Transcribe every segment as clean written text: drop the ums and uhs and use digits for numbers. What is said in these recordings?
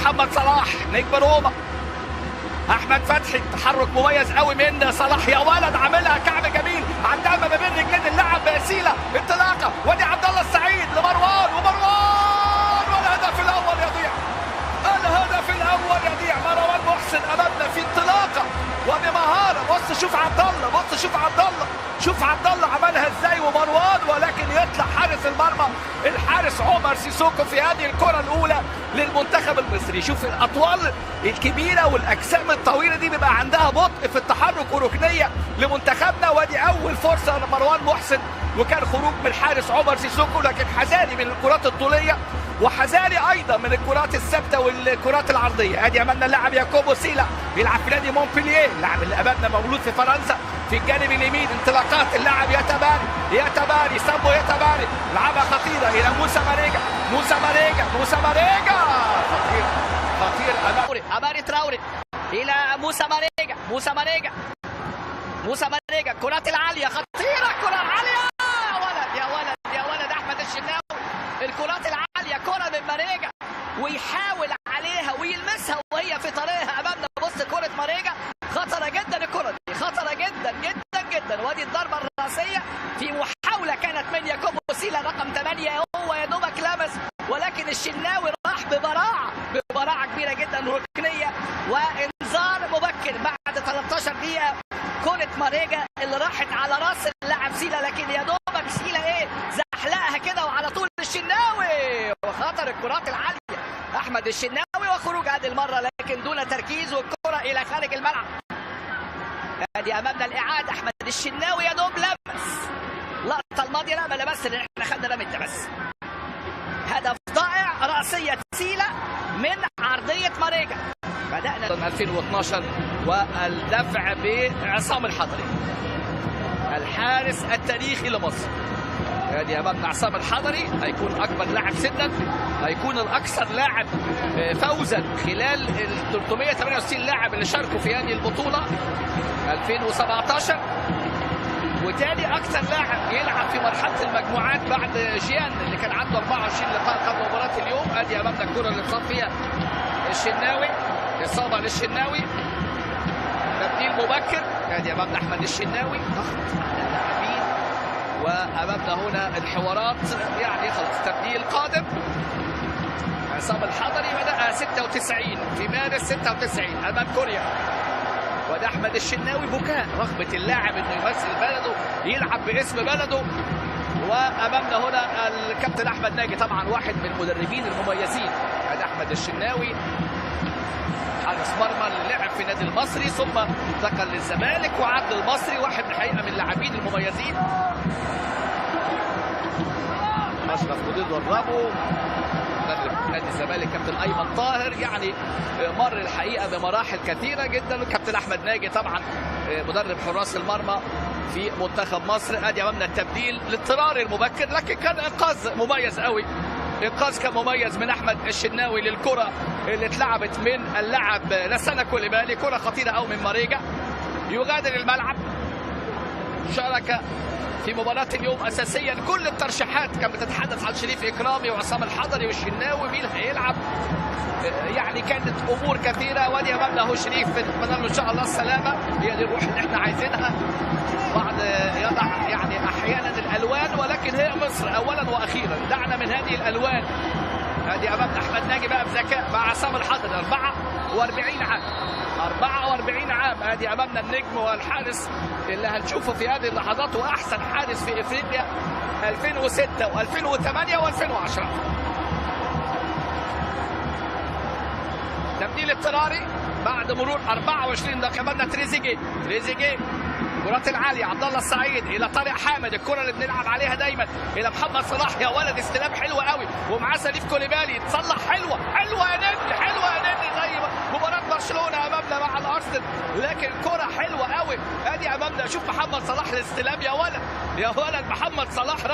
محمد صلاح نجم روما. احمد فتحي تحرك مميز قوي من صلاح يا ولد، عاملها كعب جميل عندها ما بين رجلين اللاعب باسيله، انطلاقه وادي عبد الله السعيد لمروان، والهدف الاول يضيع. الهدف الاول يضيع. مروان محسن امامنا في انطلاقه وبمهاره. بص شوف عبد الله، شوف عبد الله عملها ازاي ومروان، ولكن يطلع حارس المرمى الحارس عمر سيسوكو في هذه الكره الاولى للمنتخب المصري. شوف الاطوال الكبيره والاجسام الطويله دي بيبقى عندها بطء في التحرك وركنيه لمنتخبنا، وادي اول فرصه لمروان محسن، وكان خروج من الحارس عمر سيسوكو، لكن حذاري من الكرات الطوليه وحذاري ايضا من الكرات الثابته والكرات العرضيه. ادي امامنا اللاعب ياكوبو سيلا بيلعب في نادي مونبلييه، اللاعب اللي امامنا مولود في فرنسا. في الجانب اليمين انطلاقات اللاعب يتباري سامبو يتباري، لعبها خطيره الى موسى ماريجا خطير امامي تراوري الى موسى ماريجا الكرات العاليه خطيره، كره عاليه يا ولد احمد الشناوي، الكرات العاليه كره من ماريجا ويحاول عليها ويلمسها وهي في طريقها امامنا. بص كره ماريجا خطره جدا، الكره دي خطره جدا جدا جدا، وادي الضربه الراسيه في محاوله كانت من ياكوبو سيلا رقم 8، هو يا دوبك لمس، ولكن الشناوي راح ببراعه كبيره جدا ركنيه، وانذار مبكر بعد 13 دقيقه. كره ماريجا اللي راحت على راس اللاعب سيلا، لكن يا دوبك سيلا زحلقها كده وعلى طول الشناوي، وخطر الكرات العاليه احمد الشناوي وخروج هذه المره لكن دون تركيز، والكره الى خارج الملعب. ادي امامنا الاعاده، احمد الشناوي يا دوب لمس، اللقطه الماضيه لا ما لمس، احنا خدنا لمس بس. هدف ضائع، راسيه سيلا من عرضيه ماريجا. بدانا 2012 والدفع بعصام الحضري الحارس التاريخي لمصر. ادي امامنا عصام الحضري، هيكون اكبر لاعب سنا، هيكون الاكثر لاعب فوزا خلال ال 368 لاعب اللي شاركوا في هذه البطوله 2017، وتاني اكثر لاعب يلعب في مرحله المجموعات بعد جيان اللي كان عنده 24 لقاء قبل مباراه اليوم. ادي امامنا الكره اللي اتصاب فيها الشناوي، اصابه للشناوي، تبديل مبكر. ادي امامنا احمد الشناوي، ضغط على اللاعبين، وامامنا هنا الحوارات يعني خلاص تبديل قادم. عصام الحضري بدأ 96 في مارس 96 امام كوريا، وده احمد الشناوي بكاء رغبه اللاعب انه يمثل بلده يلعب باسم بلده. وامامنا هنا الكابتن احمد ناجي، طبعا واحد من المدربين المميزين. ادي احمد الشناوي حارس مرمى اللي لعب في النادي المصري ثم انتقل للزمالك وعد المصري، واحد الحقيقه من اللاعبين المميزين. اشرف مدير دربه مدرب نادي الزمالك كابتن ايمن طاهر، يعني مر الحقيقه بمراحل كثيره جدا. الكابتن احمد ناجي طبعا مدرب حراس المرمى في منتخب مصر. ادي امامنا التبديل الاضطراري المبكر، لكن كان انقاذ مميز قوي، انقاذ كان مميز من احمد الشناوي للكره اللي اتلعبت من اللاعب لسانة كوليبالي، كره خطيره قوي من ماريجا. يغادر الملعب، شارك في مباراة اليوم اساسيا. كل الترشيحات كانت بتتحدث عن شريف اكرامي وعصام الحضري والشناوي، مين هيلعب، يعني كانت امور كثيره. وادي امامنا هو شريف، نتمنى له ان شاء الله السلامه، هي دي الروح اللي احنا عايزينها. بعض يضع يعني احيانا الالوان، ولكن هي مصر اولا واخيرا، دعنا من هذه الالوان. ادي امامنا احمد ناجي بقى بذكاء مع عصام الحضري، 44 عام 44 عام. ادي امامنا النجم والحارس اللي هنشوفه في هذه اللحظات، واحسن حارس في افريقيا 2006 و2008 و2010. تبديل اضطراري بعد مرور 24 دقيقه. امامنا تريزيجيه الكرات العاليه، عبد الله السعيد الى طارق حامد، الكره اللي بنلعب عليها دايما الى محمد صلاح، يا ولد استلام حلو قوي، ومعاه سليف كوليبالي، تصلح حلوه يا نني زي مباراه برشلونه امامنا مع الارسنال، لكن كره حلوه قوي. ادي امامنا شوف محمد صلاح الاستلام، يا ولد محمد صلاح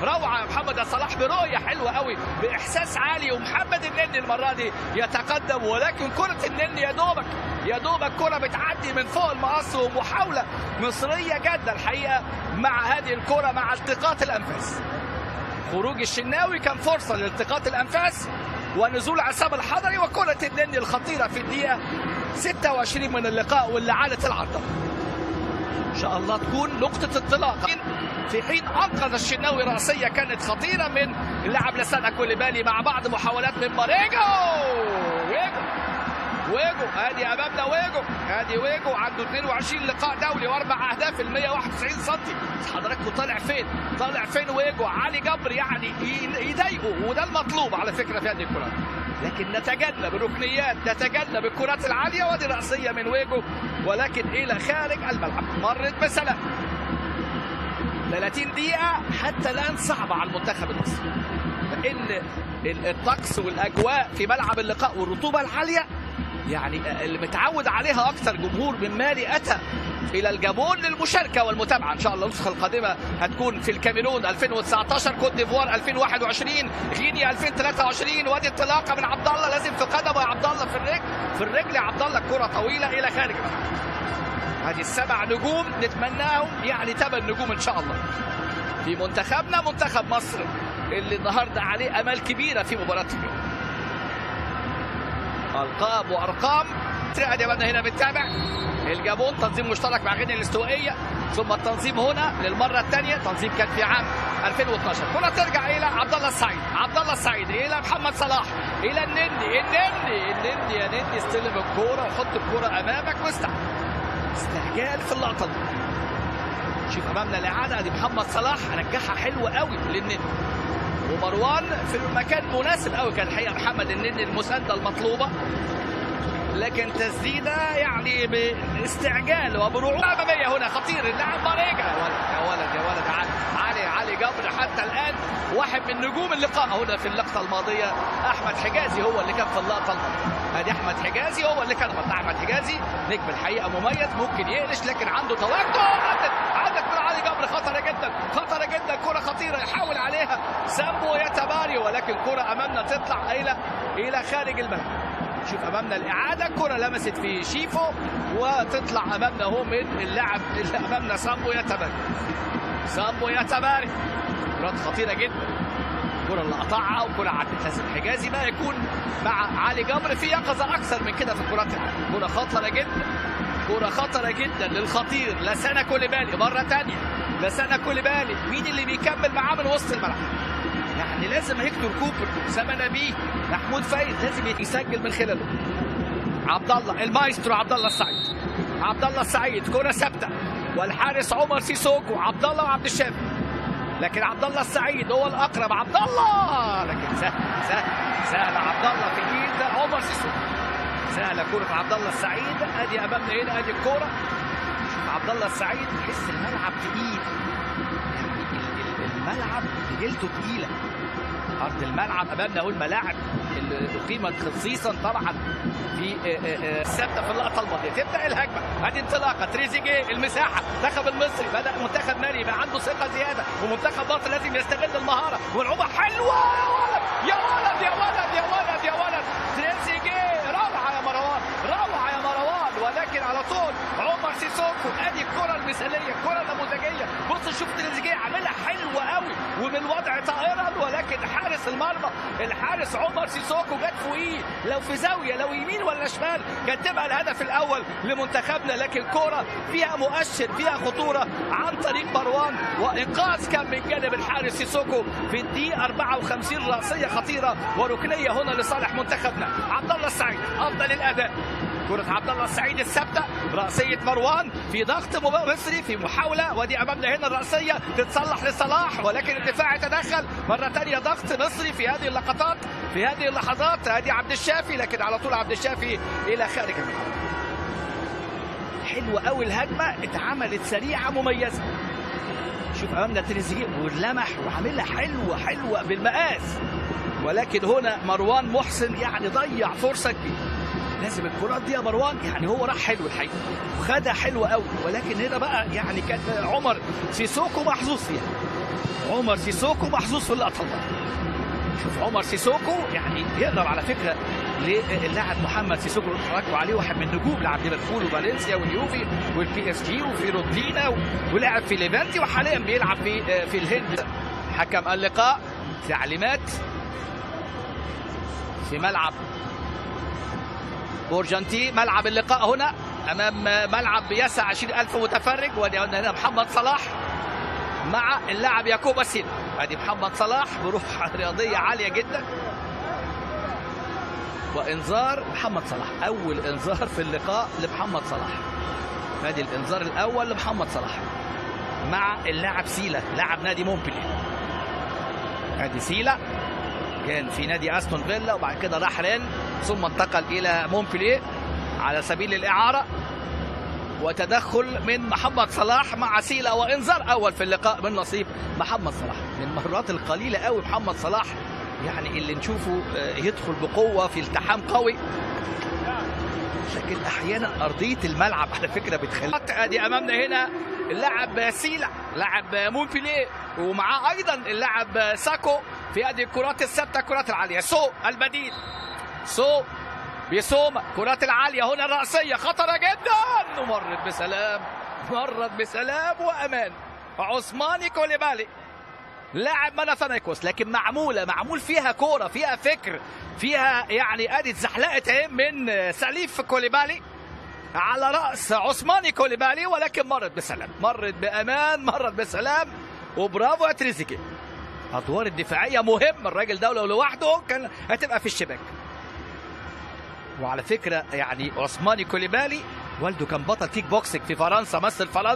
روعه يا محمد صلاح، برؤيه حلوه قوي باحساس عالي. ومحمد النني المره دي يتقدم، ولكن كره النني يا دوبك كره بتعدي من فوق المقص، ومحاوله مصريه جدا الحقيقه مع هذه الكره مع التقاط الانفاس. خروج الشناوي كان فرصه لالتقاط الانفاس، ونزول عصام الحضري وكرة النني الخطيرة في الدقيقة 26 من اللقاء واللي عادت العارضة. إن شاء الله تكون نقطة انطلاق، في حين أنقذ الشناوي رأسية كانت خطيرة من اللاعب لسان كوليبالي مع بعض محاولات من ماريجو. ويجو ادي امامنا، ويجو عنده 22 لقاء دولي واربع اهداف في 191 سم. حضراتكم طالع فين ويجو؟ علي جبر يعني يضايقه، وده المطلوب على فكره في هذه الكرات. لكن نتجنب الركنيات، نتجنب الكرات العاليه، ودي راسيه من ويجو ولكن الى خارج الملعب. مرت بسلام. 30 دقيقه حتى الان صعبه على المنتخب المصري، لان الطقس والاجواء في ملعب اللقاء والرطوبه العاليه يعني اللي متعود عليها اكثر جمهور من مالي اتى الى الجابون للمشاركه والمتابعه. ان شاء الله النسخه القادمه هتكون في الكاميرون 2019، كوت ديفوار 2021، غينيا 2023. وادي انطلاقه من عبد الله، لازم في قدمه يا عبد الله، في الرجل يا عبد الله، الكره طويله الى خارج. هذه السبع نجوم نتمناهم يعني 8 نجوم ان شاء الله في منتخبنا، منتخب مصر اللي النهارده عليه امال كبيره في مباراه اليوم. القاب وارقام. ادي هنا بنتابع الجابون، تنظيم مشترك مع غينيا الاستوائيه، ثم التنظيم هنا للمره الثانيه، تنظيم كان في عام 2012. كره ترجع الى عبد الله السعيد الى محمد صلاح الى النني يا نني، استلم الكوره وحط الكوره امامك استعجال في اللقطه دي. شوف امامنا الاعاده، ادي محمد صلاح رجعها حلوه قوي للنني، ومروان في المكان مناسب قوي كان الحقيقه محمد النني، المسانده المطلوبه، لكن تسديده يعني باستعجال وبرعوبه اماميه. هنا خطير اللاعب ماريجا، يا ولد علي جبر حتى الان واحد من نجوم اللقاء. هنا في اللقطه الماضيه احمد حجازي هو اللي كان في اللقطه الماضيه، ادي احمد حجازي هو اللي كان احمد حجازي نجم الحقيقه مميز، ممكن يقلش لكن عنده تواجد. عندك من علي جبر خطره جدا، كره خطيره يحاول عليها سامبو يتباري، ولكن كره امامنا تطلع الى خارج الملعب. شوف امامنا الاعاده، كره لمست في شيفو وتطلع امامنا هو من اللاعب اللي امامنا سامبو يتباري. كرات خطيره جدا، الكره اللي قطعها وكره عدت. لازم حجازي بقى يكون مع علي جبر في يقظه اكثر من كده في الكرات. كره خطره جدا للخطير لسان كوليبالي. مره ثانيه لسان كوليبالي، مين اللي بيكمل معاه من وسط الملعب؟ يعني لازم هيكتور كوبر، أسامة نبيه، محمود فايز لازم يسجل من خلاله. عبد الله المايسترو، عبد الله السعيد، كرة ثابتة والحارس عمر سيسوكو، عبد الله وعبد الشافي، لكن عبد الله السعيد هو الأقرب. عبد الله لكن سهل عبد الله في ايد عمر سيسوكو، سهلة كرة عبد الله السعيد. ادي امامنا هنا ادي الكرة. شوف عبد الله السعيد، تحس الملعب تقيل، الملعب جلده تقيله. ارض الملعب امامنا اهو، الملاعب اللي اقيمت خصيصا طبعا في الثابته في اللقطه الماضيه. تبدا الهجمه، ادي انطلاقه تريزيجيه، المساحه، المنتخب المصري بدا منتخب مالي يبقى عنده ثقه زياده، ومنتخب مصر لازم يستغل المهاره والعوبه حلوه. يا ولد تريزيجيه، روعه يا مروان، ولكن على طول عمر سيسوكو. ادي الكره المثاليه، الكره النموذجيه. بص شوف تريزيجيه عاملها حلوه قوي ومن وضع طائرا، ولكن حارس المرمى الحارس عمر سيسوكو جت فوقيه، لو في زاويه لو يمين ولا شمال كانت تبقى الهدف الاول لمنتخبنا. لكن كره فيها مؤشر، فيها خطوره عن طريق مروان، وانقاذ كان من جانب الحارس سيسوكو في الدقيقه 54. راسيه خطيره وركنيه هنا لصالح منتخبنا. عبد الله السعيد افضل الاداء، كرة عبد الله السعيد الثابتة، رأسية مروان في ضغط مصري في محاولة، ودي أمامنا هنا الرأسية تتصلح لصلاح، ولكن الدفاع يتدخل مرة ثانية. ضغط مصري في هذه اللقطات، في هذه اللحظات. هذه عبد الشافي، لكن على طول عبد الشافي إلى خارج الملعب. حلوة أوي الهجمة، اتعملت سريعة مميزة. شوف أمامنا تريزيجيه واللمح وعاملها حلوة بالمقاس، ولكن هنا مروان محسن يعني ضيع فرصة كبيرة. لازم الكرات دي يا مروان، يعني هو راح حلو الحقيقه وخدها حلو قوي، ولكن هنا بقى يعني كان عمر سيسوكو محظوظ فيها. عمر سيسوكو محظوظ في اللقطه. شوف عمر سيسوكو يعني يقدر على فكره للاعب محمد سيسوكو اللي اتفرجتوا عليه، واحد من نجوم لاعب ليفربول وفالنسيا واليوفي والبي اس جي وفي رودلينا ولعب في ليفانتي، وحاليا بيلعب في الهند. حكم اللقاء تعليمات في ملعب بورجانتي. ملعب اللقاء هنا امام ملعب بيسع 20,000 متفرج. وادي هنا محمد صلاح مع اللاعب يعقوب اسيل. ادي محمد صلاح بروح رياضيه عاليه جدا. وانذار محمد صلاح، اول انذار في اللقاء لمحمد صلاح. ادي الانذار الاول لمحمد صلاح مع اللاعب سيلا لاعب نادي مونبلي. ادي سيلا كان في نادي استون فيلا وبعد كده راح رين ثم انتقل الى مونبلي على سبيل الاعاره. وتدخل من محمد صلاح مع سيلا وانذار اول في اللقاء من نصيب محمد صلاح. من المرات القليله قوي محمد صلاح يعني اللي نشوفه يدخل بقوه في التحام قوي، لكن احيانا ارضيه الملعب على فكره بتخلي. ادي امامنا هنا اللاعب سيلا لاعب مونبلي ومعاه ايضا اللاعب ساكو في هذه الكرات الثابته الكرات العاليه. سو البديل، سو بيسوما كرات العاليه هنا الرأسيه خطره جدا ومرت بسلام، مرت بسلام وامان. عثماني كوليبالي لاعب مناثينايكوس، لكن معمول فيها كوره فيها فكر فيها يعني ادي اتزحلقت اهي من سليف كوليبالي على راس عثماني كوليبالي، ولكن مرت بسلام، مرت بامان، مرت بسلام. وبرافو يا تريزيجيه. ادوار الدفاعيه مهم، الراجل ده لو لوحده كان هتبقى في الشباك. وعلى فكره يعني عثماني كوليبالي والده كان بطل كيك بوكسنج في فرنسا، مثل فرنسا